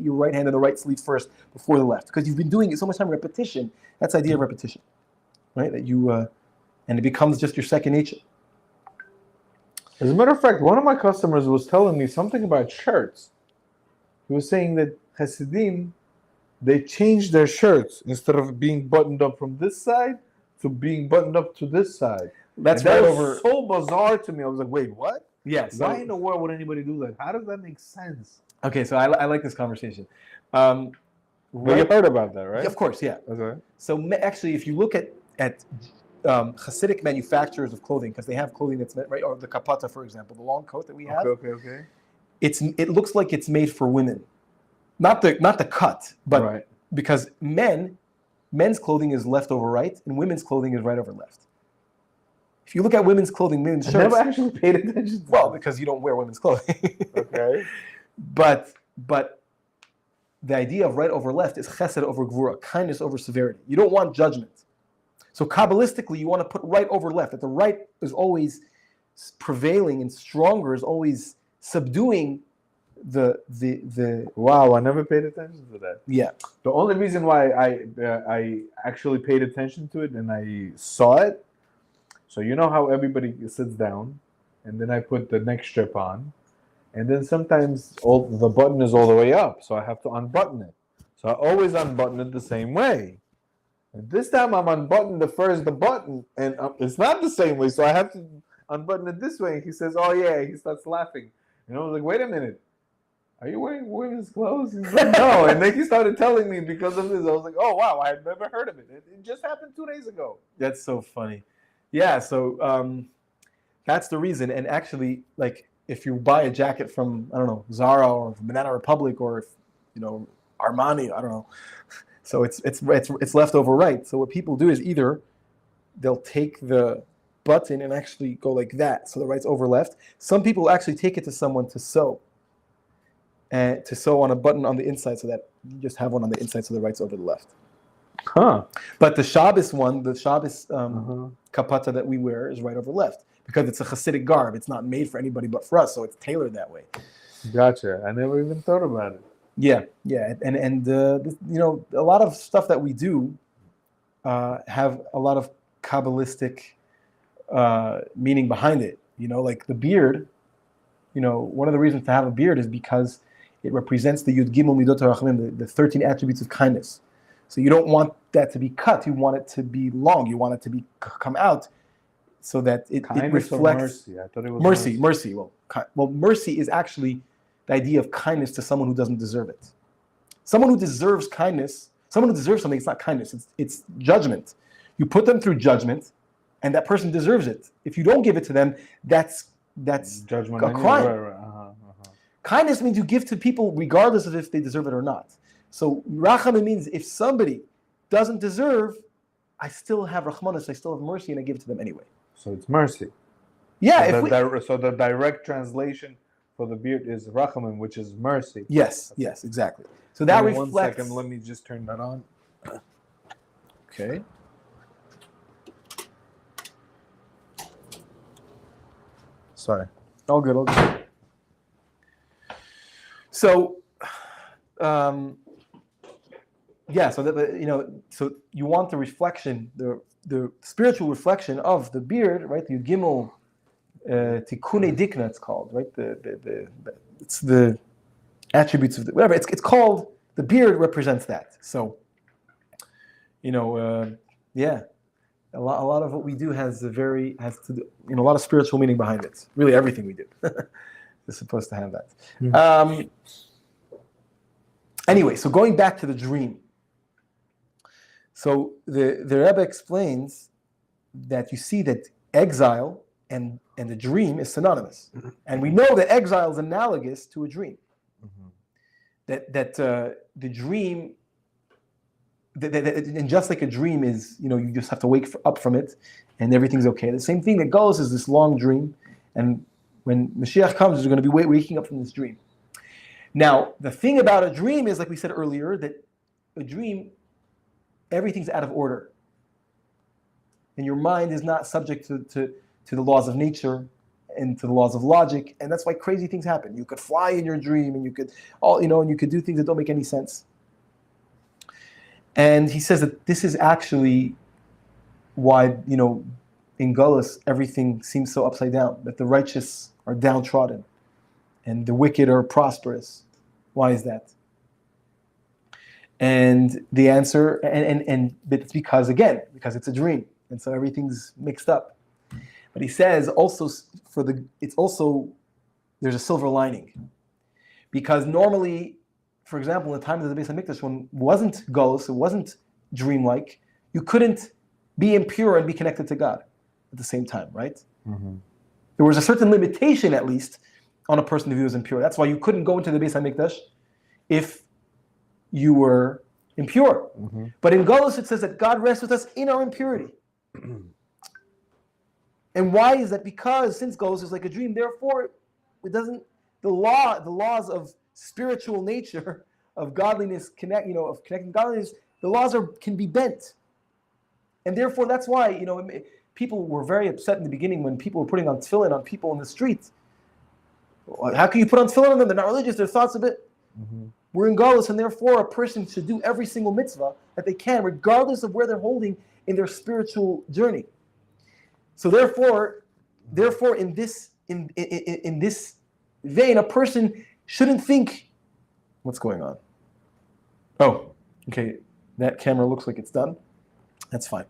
your right hand in the right sleeve first before the left, because you've been doing it so much time. Repetition. That's the idea of repetition, right? That you and it becomes just your second nature. As a matter of fact, one of my customers was telling me something about shirts. He was saying that Hasidim, they changed their shirts instead of being buttoned up from this side to being buttoned up to this side. That's and that right was over. so bizarre to me. I was like, wait, what? Yeah. So, why in the world would anybody do that? How does that make sense? Okay, so I like this conversation. Well, you heard about that, right? Of course, yeah. Okay. So actually, if you look at Hasidic manufacturers of clothing, because they have clothing that's right, or the kapata, for example, the long coat that we have. Okay. It looks like it's made for women, not the cut, but because men's clothing is left over right, and women's clothing is right over left. If you look at women's clothing, men's shirts. I never actually paid attention to well, because you don't wear women's clothing. Okay. But the idea of right over left is chesed over gvura, kindness over severity. You don't want judgment. So Kabbalistically, you want to put right over left. That the right is always prevailing and stronger, is always subduing the. Wow, I never paid attention to that. Yeah. The only reason why I actually paid attention to it and I saw it. So you know how everybody sits down, and then I put the neck strip on, and then sometimes the button is all the way up, so I have to unbutton it. So I always unbutton it the same way. And this time I'm unbuttoning the button, and it's not the same way. So I have to unbutton it this way. And he says, "Oh yeah," he starts laughing. And I was like, "Wait a minute. Are you wearing women's clothes?" He's like, "No." And then he started telling me because of this. I was like, "Oh wow, I had never heard of it. It just happened 2 days ago." That's so funny. Yeah, so that's the reason. And actually, like, if you buy a jacket from, I don't know, Zara or Banana Republic or, Armani, I don't know. So it's left over right. So what people do is either they'll take the button and actually go like that, so the right's over left. Some people actually take it to someone to sew. And to sew on a button on the inside so that you just have one on the inside so the right's over the left. Huh. But the Shabbos one, the Shabbos kapata that we wear is right over left because it's a Hasidic garb. It's not made for anybody but for us, so it's tailored that way. Gotcha. I never even thought about it. Yeah. And a lot of stuff that we do have a lot of Kabbalistic meaning behind it. Like the beard, one of the reasons to have a beard is because it represents the Yud Gimel Midot HaRachamim, the 13 attributes of kindness. So you don't want that to be cut. You want it to be long. You want it to come out so that it reflects mercy. I thought it was mercy. Well, mercy is actually the idea of kindness to someone who doesn't deserve it. Someone who deserves kindness, someone who deserves something, it's not kindness. It's judgment. You put them through judgment, and that person deserves it. If you don't give it to them, that's judgment a crime. Right. Kindness means you give to people regardless of if they deserve it or not. So rachamim means if somebody doesn't deserve, I still have rachmanis, I still have mercy, and I give it to them anyway. So it's mercy. Yeah. So the direct translation for the beard is rachamim, which is mercy. Yes, exactly. So that reflects. 1 second, let me just turn that on. Okay. Sorry. All good. So, so you want the reflection, the spiritual reflection of the beard, right? The Gimel Tikkune Dikna, it's called, right? It's the attributes of whatever. It's called, the beard represents that. So, a lot of what we do has to do, a lot of spiritual meaning behind it. Really, everything we do is supposed to have that. Mm-hmm. Anyway, so going back to the dream. So the Rebbe explains that you see that exile and the dream is synonymous, mm-hmm. and we know that exile is analogous to a dream. Mm-hmm. That the dream. And just like a dream is, you just have to wake up from it and everything's okay. The same thing that goes is this long dream. And when Mashiach comes, you're going to be waking up from this dream. Now, the thing about a dream is, like we said earlier, that a dream, everything's out of order. And your mind is not subject to the laws of nature and to the laws of logic. And that's why crazy things happen. You could fly in your dream and you could do things that don't make any sense. And he says that this is actually why, in Gullus, everything seems so upside down, that the righteous are downtrodden and the wicked are prosperous. Why is that? And the answer, but it's because it's a dream. And so everything's mixed up. But he says also there's a silver lining. Because normally, for example, in the time of the Beis HaMikdash, when it wasn't Golus, it wasn't dreamlike, you couldn't be impure and be connected to God at the same time, right? Mm-hmm. There was a certain limitation, at least, on a person who was impure. That's why you couldn't go into the Beis HaMikdash if you were impure. Mm-hmm. But in Golus, it says that God rests with us in our impurity. And why is that? Because since Golus is like a dream, therefore, it doesn't. The laws of spiritual nature of godliness, of connecting godliness, the laws can be bent, and therefore that's why people were very upset in the beginning when people were putting on tefillin on people in the street. How can you put on tefillin on them? They're not religious. Their thoughts a bit. Mm-hmm. We're in Galus, and therefore a person should do every single mitzvah that they can, regardless of where they're holding in their spiritual journey. So therefore, in this vein, a person shouldn't think, what's going on? Oh, okay. That camera looks like it's done. That's fine.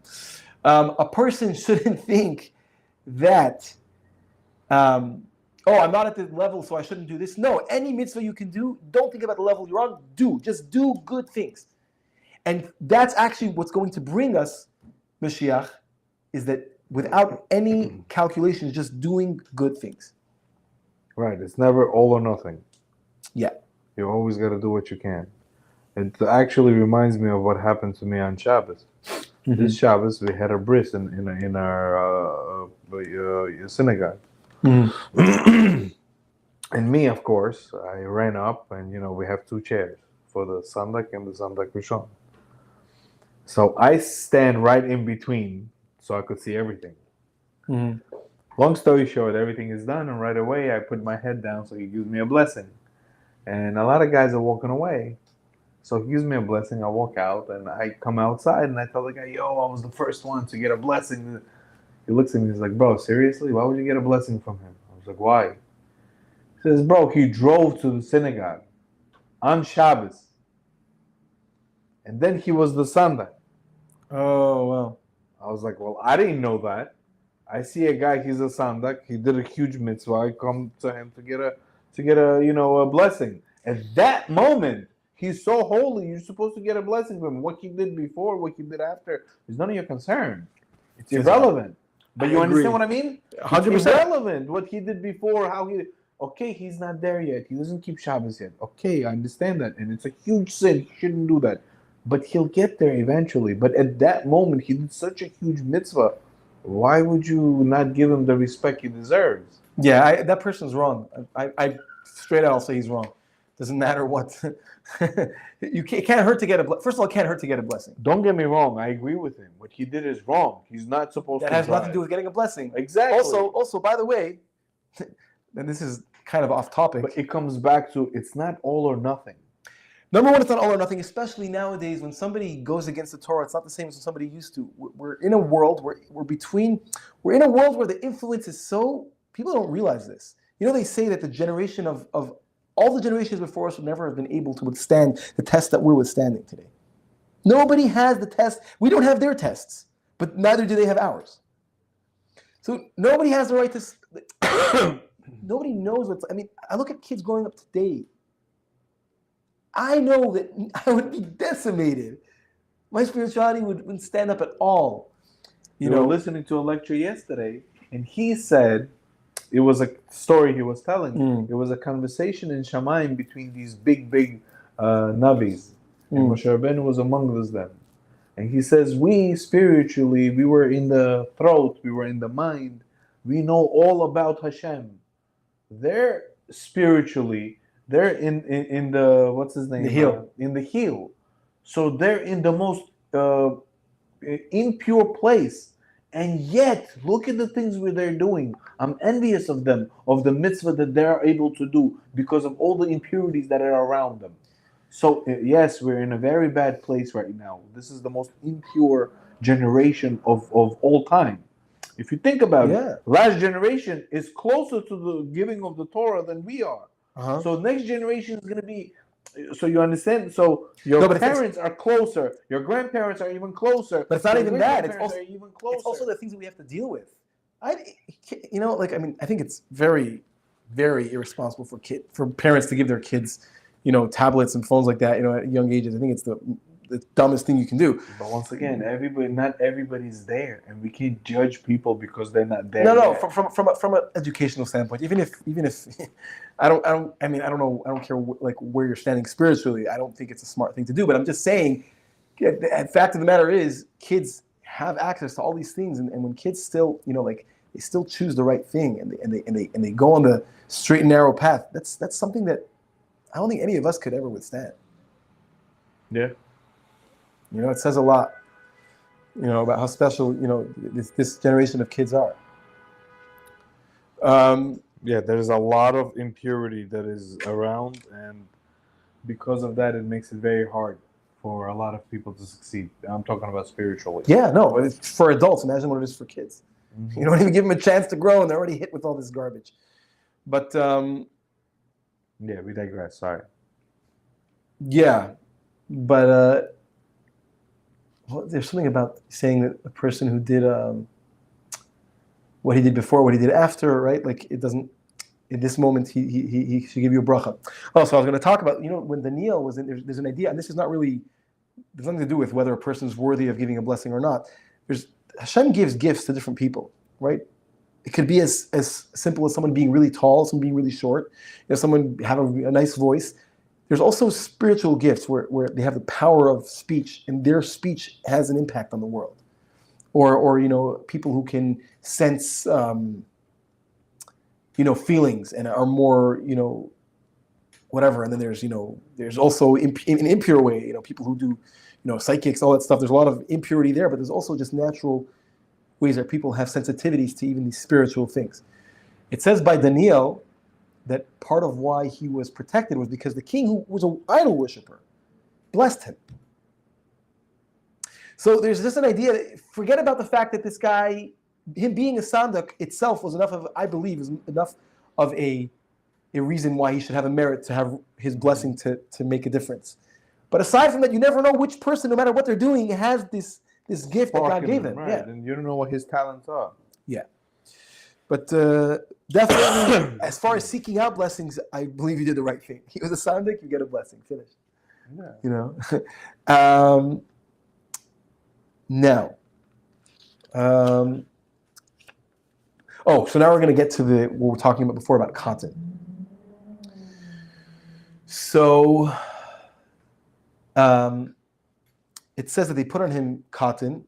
A person shouldn't think that, oh, I'm not at the level, so I shouldn't do this. No, any mitzvah you can do, don't think about the level you're on. Just do good things. And that's actually what's going to bring us Mashiach, is that without any calculations, just doing good things. Right. It's never all or nothing. Yeah. You always got to do what you can. It actually reminds me of what happened to me on Shabbos. Mm-hmm. This Shabbos, we had a bris in our synagogue. Mm-hmm. And me, of course, I ran up, and we have two chairs for the Sandak and the Sandak Rishon. So I stand right in between, so I could see everything. Mm-hmm. Long story short, everything is done, and right away I put my head down, so he gives me a blessing. And a lot of guys are walking away, so he gives me a blessing. I walk out, and I come outside, and I tell the guy, "Yo, I was the first one to get a blessing." He looks at me, he's like, "Bro, seriously? Why would you get a blessing from him?" I was like, "Why?" He says, "Bro, he drove to the synagogue on Shabbos, and then he was the Sunday." Oh, well. I was like, "Well, I didn't know that. I see a guy, he's a sandak, he did a huge mitzvah. I come to him to get a a blessing. At that moment, he's so holy, you're supposed to get a blessing from him. What he did before, what he did after, is none of your concern. It's irrelevant." But you understand what I mean? 100%. It's irrelevant what he did before, how he... Okay, he's not there yet. He doesn't keep Shabbos yet. Okay, I understand that. And it's a huge sin. He shouldn't do that. But he'll get there eventually. But at that moment, he did such a huge mitzvah. Why would you not give him the respect he deserves? Yeah, that person's wrong. I straight out, I'll say he's wrong. Doesn't matter what. It can't hurt to get a blessing. First of all, it can't hurt to get a blessing. Don't get me wrong. I agree with him. What he did is wrong. He's not supposed That to has drive. nothing to do with getting a blessing. Exactly. Also, by the way, and this is kind of off topic. But it comes back to, it's not all or nothing. Number one, it's not all or nothing, especially nowadays when somebody goes against the Torah. It's not the same as when somebody used to. We're in a world where we're in a world where the influence is so, people don't realize this. They say that the generation of all the generations before us would never have been able to withstand the test that we're withstanding today. Nobody has the test. We don't have their tests, but neither do they have ours. So nobody has the right to, nobody knows I look at kids growing up today. I know that I would be decimated. My spirituality wouldn't stand up at all. You know, listening to a lecture yesterday, and he said, it was a story he was telling. It was a conversation in Shamayim between these big Navis. And Moshe Rabbeinu was among them. And he says, we spiritually, we were in the throat, we were in the mind. We know all about Hashem. They're spiritually, they're in the, what's his name? The heel. In the heel. So they're in the most impure place. And yet, look at the things where they're doing. I'm envious of them, of the mitzvah that they're able to do because of all the impurities that are around them. So, yes, we're in a very bad place right now. This is the most impure generation of all time. If you think about it, last generation is closer to the giving of the Torah than we are. So next generation is going to be, so you understand? So your parents are closer. Your grandparents are even closer. But it's not even that. It's also the things that we have to deal with. I think it's very, very irresponsible for parents to give their kids, tablets and phones like that, at young ages. I think it's the dumbest thing you can do. But once again, not everybody's there, and we can't judge people because they're not there. No. From an educational standpoint, even if I don't know. I don't care where you're standing spiritually. I don't think it's a smart thing to do. But I'm just saying, the fact of the matter is, kids have access to all these things, and when kids still, they still choose the right thing, and they go on the straight and narrow path. That's something that I don't think any of us could ever withstand. Yeah. It says a lot, about how special, this generation of kids are. Yeah, there's a lot of impurity that is around, and because of that, it makes it very hard for a lot of people to succeed. I'm talking about spiritually. Yeah, no, it's for adults. Imagine what it is for kids. Mm-hmm. You don't even give them a chance to grow, and they're already hit with all this garbage. But yeah, we digress. Sorry. Yeah. But well, there's something about saying that a person who did what he did before, what he did after, right? Like it doesn't. In this moment, he should give you a bracha. Oh, so I was going to talk about, when Daniel was in, there's an idea, and this is not really, there's nothing to do with whether a person is worthy of giving a blessing or not. Hashem gives gifts to different people, right? It could be as simple as someone being really tall, someone being really short, someone have a nice voice. There's also spiritual gifts where they have the power of speech, and their speech has an impact on the world. Or people who can sense feelings and are more, whatever. And then there's also in an impure way, people who do, psychics, all that stuff. There's a lot of impurity there, but there's also just natural ways that people have sensitivities to even these spiritual things. It says by Daniel that part of why he was protected was because the king, who was an idol worshiper, blessed him. So there's just an idea that, forget about the fact that this guy, him being a Sandak itself was enough of, I believe, is enough of a reason why he should have a merit to have his blessing to make a difference. But aside from that, you never know which person, no matter what they're doing, has this gift that God gave them. Right. Yeah. And you don't know what his talents are. Yeah. But definitely, as far as seeking out blessings, I believe you did the right thing. He was a Sandak, you get a blessing. Finish. Yeah. Now. So now we're going to get to what we were talking about before about cotton. So it says that they put on him cotton,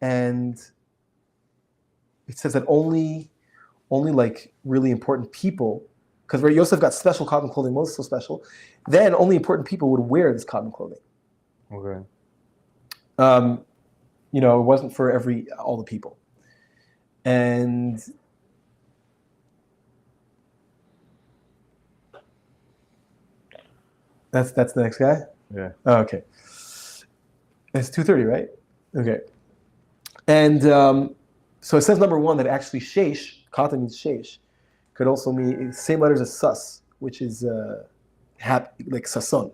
and it says that only like really important people, because Yosef got special cotton clothing, Moses so special, then only important people would wear this cotton clothing. Okay. It wasn't for all the people. And that's the next guy? Yeah. Oh, okay. It's 2:30, right? Okay. And so it says number one that actually sheish, katan means sheish, could also mean same letters as sus, which is happy, like sason,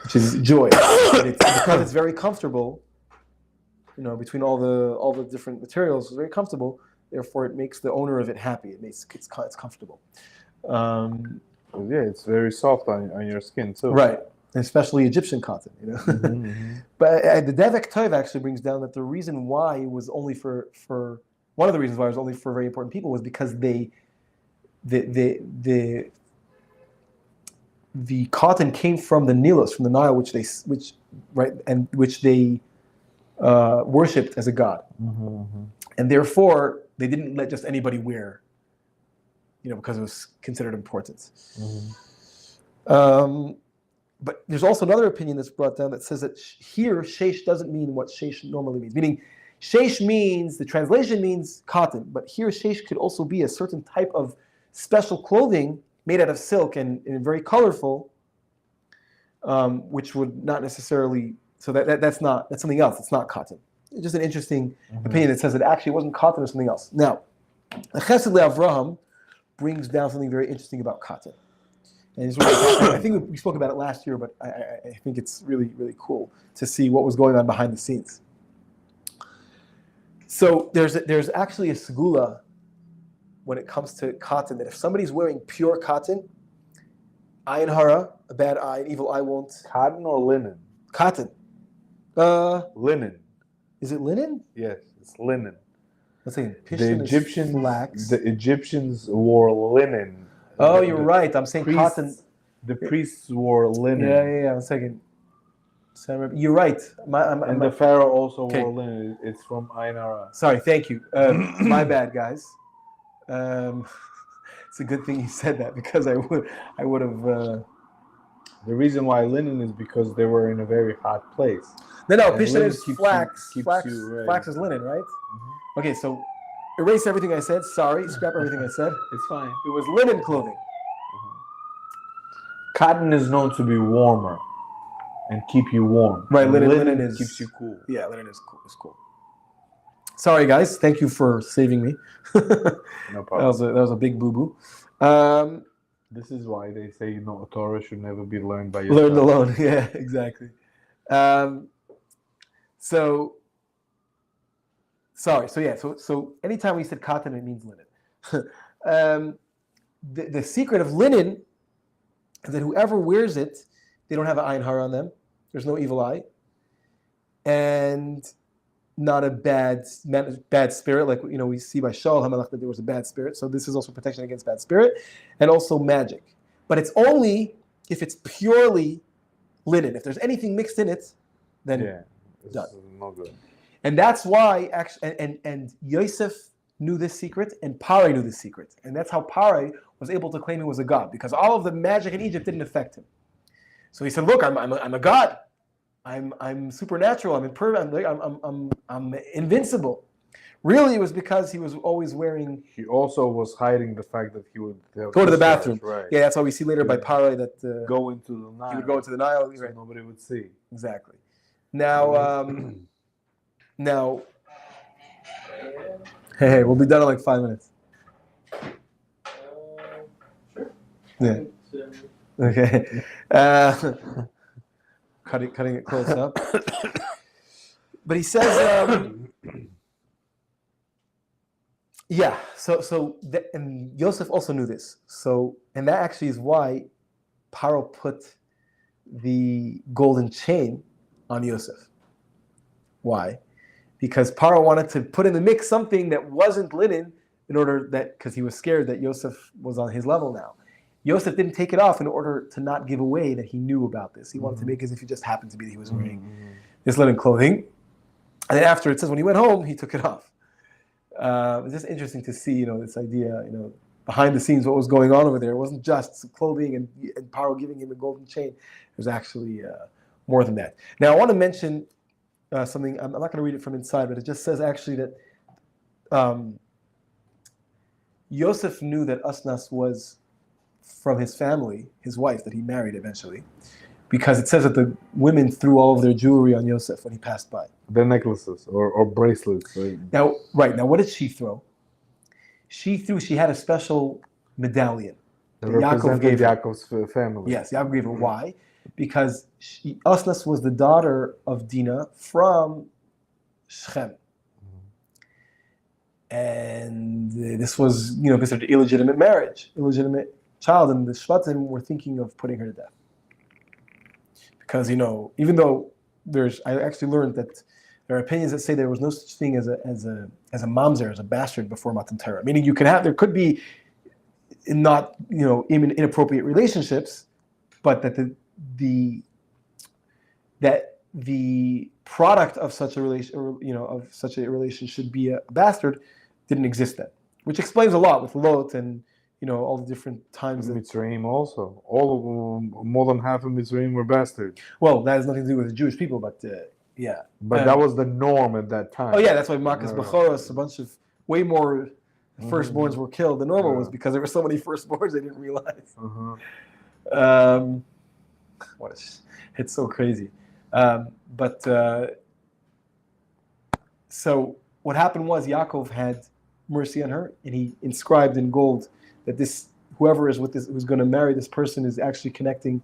which is joy. Because it's very comfortable, between all the different materials, it's very comfortable. Therefore, it makes the owner of it happy. It's comfortable. It's very soft on your skin too. Right, and especially Egyptian cotton. But the Devek Tov actually brings down that the reason why it was only for one of the reasons why it was only for very important people was because the cotton came from the Nilus, from the Nile, which they worshipped as a god, and therefore they didn't let just anybody wear, because it was considered important. But there's also another opinion that's brought down that says that here sheish doesn't mean what sheish normally means. Meaning, sheish means, the translation means cotton, but here sheish could also be a certain type of special clothing made out of silk and very colorful, which would not necessarily. So that's something else. It's not cotton. It's just an interesting opinion that says that actually it wasn't cotton or something else. Now, Chesed LeAvraham brings down something very interesting about cotton. And I think we spoke about it last year, but I think it's really, really cool to see what was going on behind the scenes. So there's actually a segula when it comes to cotton, that if somebody's wearing pure cotton, ayin hara, a bad eye, an evil eye won't. Cotton or linen? Cotton. Linen. Is it linen? Yes, it's linen. Let's say The flax. Egyptians wore linen. Oh, you're right. I'm saying cotton. The priests wore linen. Yeah. 1 second. You're right. And the pharaoh also wore linen. It's from Ayin Hara. Sorry, thank you. My bad, guys. It's a good thing you said that, because I would have. The reason why linen is because they were in a very hot place. No, And pishtan linen is keeps flax. you Flax is linen, right? Okay, so erase everything I said. Sorry, scrap everything I said. It's fine. It was linen clothing. Cotton is known to be warmer and keep you warm. Right, And linen is keeps you cool. Yeah, linen is cool. Sorry, guys. Thank you for saving me. No problem. That was a big boo-boo. This is why they say Torah should never be learned by Learned yourself. alone. Yeah, exactly. So anytime we said cotton, it means linen. The secret of linen is that whoever wears it, they don't have an ayin hara on them. There's no evil eye, and not a bad spirit, like we see by Shaul HaMelech that there was a bad spirit. So this is also protection against bad spirit, and also magic. But it's only if it's purely linen. If there's anything mixed in it, then It's done. not good. And that's why actually, and Yosef knew this secret, and Parai knew this secret, and that's how Parai was able to claim he was a god, because all of the magic in Egypt didn't affect him. So he said, "Look, I'm a god. I'm supernatural. I'm invincible." Really, it was because he was always wearing. He also was hiding the fact that he would Go to the bathroom. Right. Yeah, that's why we see later by Parai that Go into the Nile. he would go into the Nile. So Right. nobody would see. Exactly. Now, hey, we'll be done in like 5 minutes. Sure. Yeah. Okay. Cutting it close up. But he says, and Yosef also knew this. So, and that actually is why Paro put the golden chain on Yosef. Why? Because Paro wanted to put in the mix something that wasn't linen because he was scared that Yosef was on his level now. Yosef didn't take it off in order to not give away that he knew about this. He wanted to make as if he just happened to be that he was wearing this linen clothing. And then after, it says when he went home, he took it off. It's just interesting to see, this idea, behind the scenes, what was going on over there. It wasn't just clothing and Paro giving him a golden chain. It was actually more than that. Now, I want to mention something. I'm not going to read it from inside, but it just says actually that Yosef knew that Asnas was from his family, his wife that he married eventually, because it says that the women threw all of their jewelry on Yosef when he passed by. The necklaces or bracelets. Right? Now, what did she throw? She had a special medallion That Yaakov gave her. Yaakov's family. Yes, Yaakov gave her. Why? Because Asnas was the daughter of Dinah from Shechem. And this was, considered illegitimate marriage, illegitimate child, and the Shvatim were thinking of putting her to death. Because, even though I actually learned that there are opinions that say there was no such thing as a mamzer, as a bastard before Matan Torah. Meaning there could be not, inappropriate relationships, but that the product of such a relation, of such a relation should be a bastard, didn't exist then. Which explains a lot with Lot and all the different times. Mitzrayim also. More than half of Mitzrayim were bastards. Well, that has nothing to do with the Jewish people, but yeah. But that was the norm at that time. Oh yeah, that's why Makas Bechoros, a bunch of way more firstborns were killed than normal was because there were so many firstborns they didn't realize. It's so crazy. So what happened was Yaakov had mercy on her, and he inscribed in gold that whoever is with this, who's going to marry this person, is actually connecting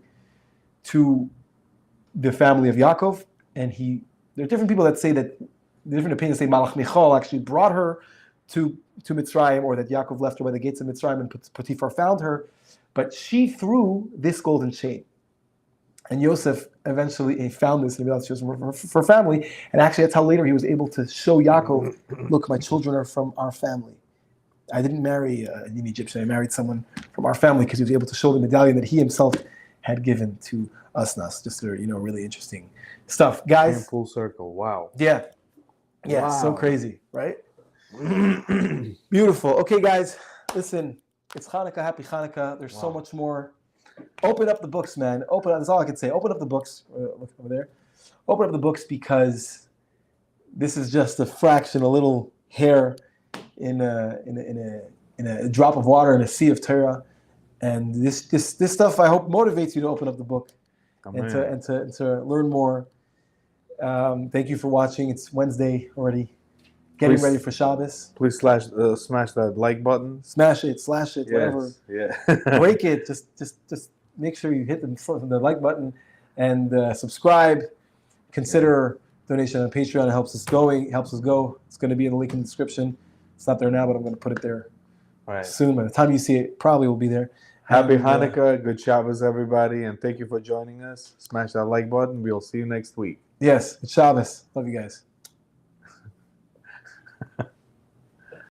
to the family of Yaakov. And there are different people that say that, different opinions say Malach Michal actually brought her to Mitzrayim, or that Yaakov left her by the gates of Mitzrayim and Potiphar found her. But she threw this golden chain. And Yosef eventually found this and realized she was for family. And actually, that's how later he was able to show Yaakov, look, my children are from our family. I didn't marry an Egyptian. I married someone from our family, because he was able to show the medallion that he himself had given to Asnas. Just really interesting stuff. Guys. Came full circle. Wow. Yeah. Yeah, wow. So crazy, right? Beautiful. Okay, guys, listen, it's Chanukah. Happy Chanukah. There's so much more. Open up the books, man. That's all I can say. Open up the books. Look over there. Open up the books, because this is just a fraction, a little hair in a drop of water in a sea of Torah. And this stuff, I hope, motivates you to open up the book and to learn more. Thank you for watching. It's Wednesday already. getting Please- ready for Shabbos. Please smash that like button. Smash it, slash it, whatever. Yeah. Break it. Just make sure you hit the like button and subscribe. Consider donation on Patreon. It helps us go. It's going to be in the link in the description. It's not there now, but I'm going to put it there Right. soon. By the time you see it, probably will be there. Happy And, Hanukkah. Good Shabbos, everybody. And thank you for joining us. Smash that like button. We'll see you next week. Yes, it's Shabbos. Love you guys.